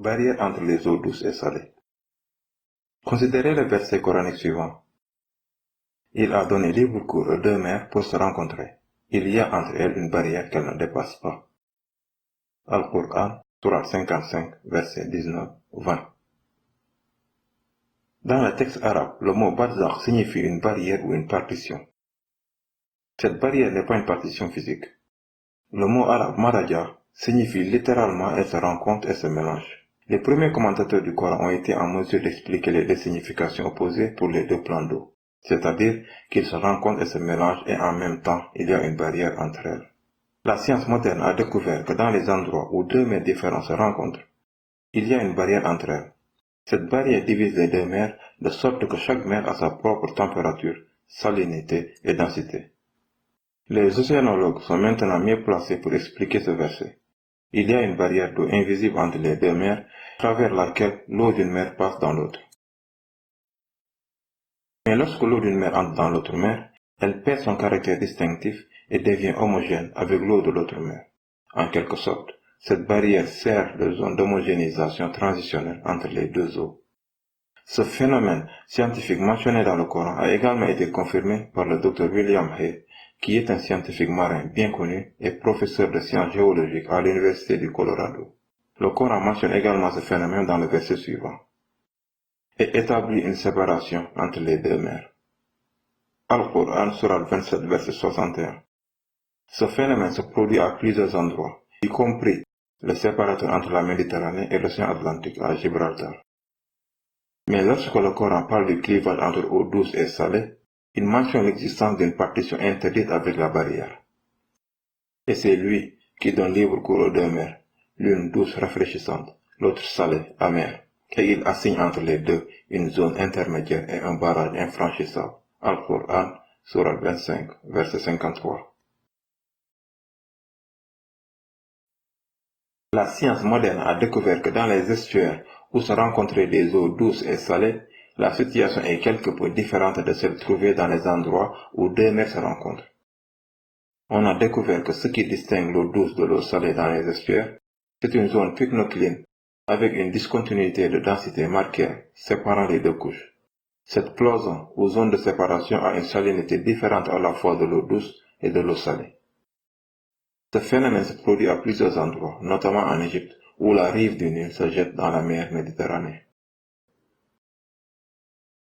Barrière entre les eaux douces et salées. Considérez le verset coranique suivant. Il a donné libre cours aux deux mers pour se rencontrer. Il y a entre elles une barrière qu'elles ne dépassent pas. Al-Qur'an, Sourate 55, versets 19-20. Dans le texte arabe, le mot barzakh signifie une barrière ou une partition. Cette barrière n'est pas une partition physique. Le mot arabe maraja signifie littéralement elle se rencontre et se mélange. Les premiers commentateurs du Coran ont été en mesure d'expliquer les deux significations opposées pour les deux plans d'eau, c'est-à-dire qu'ils se rencontrent et se mélangent et en même temps il y a une barrière entre elles. La science moderne a découvert que dans les endroits où deux mers différentes se rencontrent, il y a une barrière entre elles. Cette barrière divise les deux mers de sorte que chaque mer a sa propre température, salinité et densité. Les océanologues sont maintenant mieux placés pour expliquer ce verset. Il y a une barrière d'eau invisible entre les deux mers, à travers laquelle l'eau d'une mer passe dans l'autre. Mais lorsque l'eau d'une mer entre dans l'autre mer, elle perd son caractère distinctif et devient homogène avec l'eau de l'autre mer. En quelque sorte, cette barrière sert de zone d'homogénéisation transitionnelle entre les deux eaux. Ce phénomène scientifique mentionné dans le Coran a également été confirmé par le Dr William Hay, qui est un scientifique marin bien connu et professeur de sciences géologiques à l'Université du Colorado. Le Coran mentionne également ce phénomène dans le verset suivant et établit une séparation entre les deux mers. Al-Qur'an, Sourate 27, verset 61. Ce phénomène se produit à plusieurs endroits, y compris le séparateur entre la Méditerranée et l'océan Atlantique à Gibraltar. Mais lorsque le Coran parle du clivage entre eau douce et salée, il mentionne l'existence d'une partition interdite avec la barrière. Et c'est lui qui donne libre cours aux deux mers, l'une douce rafraîchissante, l'autre salée, amère, et il assigne entre les deux une zone intermédiaire et un barrage infranchissable. Al-Qur'an, Sourate 25, verset 53. La science moderne a découvert que dans les estuaires où se rencontraient des eaux douces et salées, la situation est quelque peu différente de celle trouvée dans les endroits où deux mers se rencontrent. On a découvert que ce qui distingue l'eau douce de l'eau salée dans les estuaires, c'est une zone pycnocline avec une discontinuité de densité marquée séparant les deux couches. Cette cloison ou zone de séparation a une salinité différente à la fois de l'eau douce et de l'eau salée. Ce phénomène se produit à plusieurs endroits, notamment en Égypte, où la rive du Nil se jette dans la mer Méditerranée.